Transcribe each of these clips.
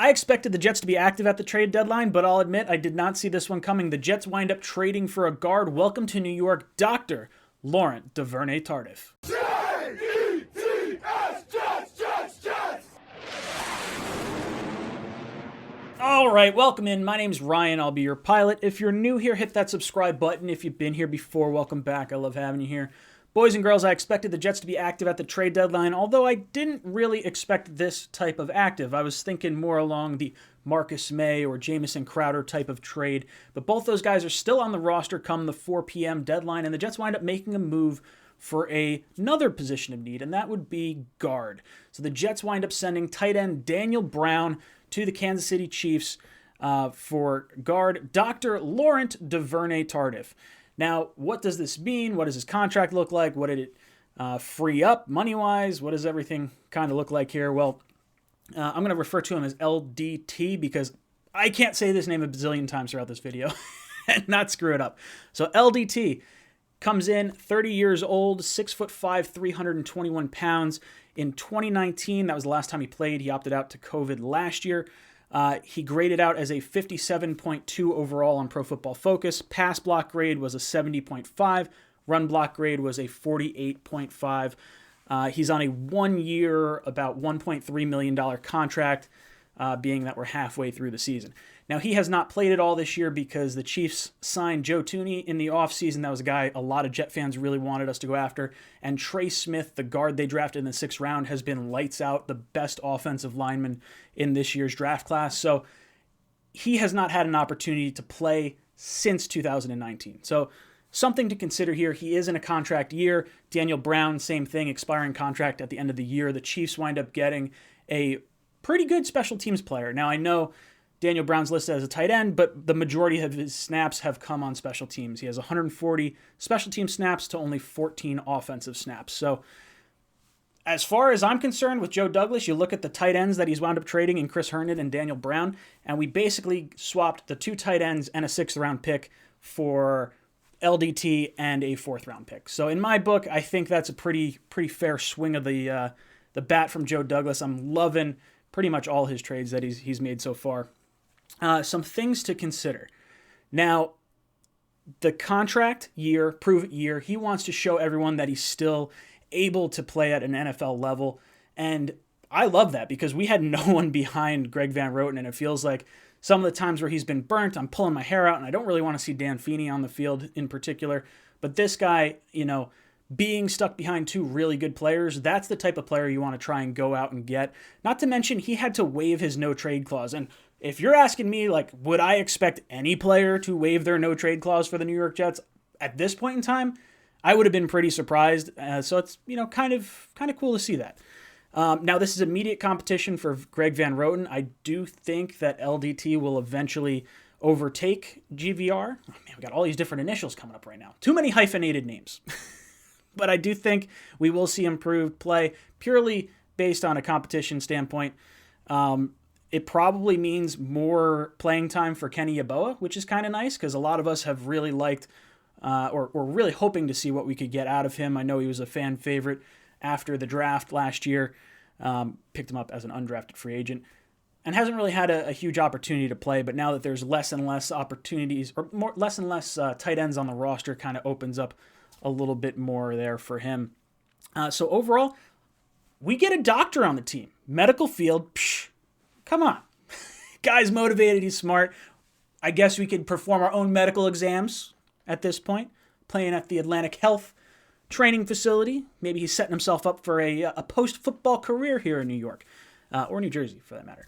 I expected the Jets to be active at the trade deadline, but I'll admit I did not see this one coming. The Jets wind up trading for a guard. Welcome to New York, Dr. Laurent Duvernay-Tardif. All right, welcome in. My name's Ryan. I'll be your pilot. If you're new here, hit that subscribe button. If you've been here before, welcome back. I love having you here. Boys and girls, I expected the Jets to be active at the trade deadline, although I didn't really expect this type of active. I was thinking more along the Marcus May or Jamison Crowder type of trade, but both those guys are still on the roster come the 4 p.m. deadline, and the Jets wind up making a move for another position of need, and that would be guard. So the Jets wind up sending tight end Daniel Brown to the Kansas City Chiefs for guard Dr. Laurent Duvernay-Tardif. Now, what does this mean? What does his contract look like? What did it free up money-wise? What does everything kind of look like here? Well, I'm going to refer to him as LDT because I can't say this name a bazillion times throughout this video and not screw it up. So LDT comes in, 30 years old, 6'5", 321 pounds. In 2019, that was the last time he played. He opted out to COVID last year. He graded out as a 57.2 overall on Pro Football Focus. Pass block grade was a 70.5. Run block grade was a 48.5. He's on a 1-year, about $1.3 million contract, being that we're halfway through the season. Now, he has not played at all this year because the Chiefs signed Joe Thuney in the offseason. That was a guy a lot of Jet fans really wanted us to go after. And Trey Smith, the guard they drafted in the 6th round, has been lights out, the best offensive lineman in this year's draft class. So he has not had an opportunity to play since 2019. So something to consider here. He is in a contract year. Daniel Brown, same thing, expiring contract at the end of the year. The Chiefs wind up getting a pretty good special teams player. Now, I know Daniel Brown's listed as a tight end, but the majority of his snaps have come on special teams. He has 140 special team snaps to only 14 offensive snaps. So as far as I'm concerned with Joe Douglas, you look at the tight ends that he's wound up trading in Chris Herndon and Daniel Brown, and we basically swapped the 2 tight ends and a 6th-round pick for LDT and a 4th-round pick. So in my book, I think that's a pretty fair swing of the bat from Joe Douglas. I'm loving pretty much all his trades that he's made so far. Some things to consider. Now, the contract year, prove it year, he wants to show everyone that he's still able to play at an NFL level. And I love that because we had no one behind Greg Van Roten, and it feels like some of the times where he's been burnt, I'm pulling my hair out, and I don't really want to see Dan Feeney on the field in particular. But this guy, being stuck behind 2 really good players, that's the type of player you want to try and go out and get. Not to mention, he had to waive his no-trade clause. And if you're asking me, would I expect any player to waive their no-trade clause for the New York Jets at this point in time? I would have been pretty surprised. So it's, kind of cool to see that. Now, this is immediate competition for Greg Van Roten. I do think that LDT will eventually overtake GVR. Oh, man, we got all these different initials coming up right now. Too many hyphenated names. But I do think we will see improved play purely based on a competition standpoint. It probably means more playing time for Kenny Yeboah, which is kind of nice because a lot of us have really liked or really hoping to see what we could get out of him. I know he was a fan favorite after the draft last year. Picked him up as an undrafted free agent and hasn't really had a huge opportunity to play. But now that there's less and less opportunities or less and less tight ends on the roster, kind of opens up a little bit more there for him. So overall, we get a doctor on the team. Medical field, come on. Guy's motivated, he's smart. I guess we could perform our own medical exams at this point, playing at the Atlantic Health training facility. Maybe he's setting himself up for a post-football career here in New York, or New Jersey for that matter.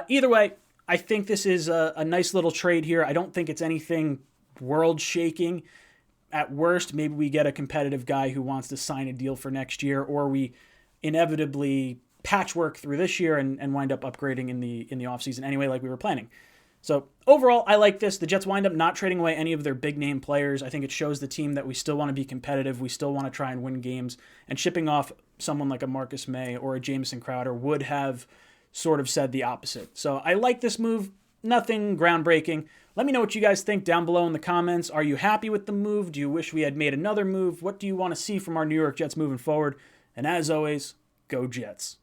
Either way, I think this is a nice little trade here. I don't think it's anything world-shaking. At worst, maybe we get a competitive guy who wants to sign a deal for next year, or we inevitably patchwork through this year and wind up upgrading in the offseason anyway, like we were planning. So overall, I like this. The Jets wind up not trading away any of their big-name players. I think it shows the team that we still want to be competitive. We still want to try and win games. And shipping off someone like a Marcus May or a Jamison Crowder would have sort of said the opposite. So I like this move. Nothing groundbreaking. Let me know what you guys think down below in the comments. Are you happy with the move? Do you wish we had made another move? What do you want to see from our New York Jets moving forward? And as always, go Jets.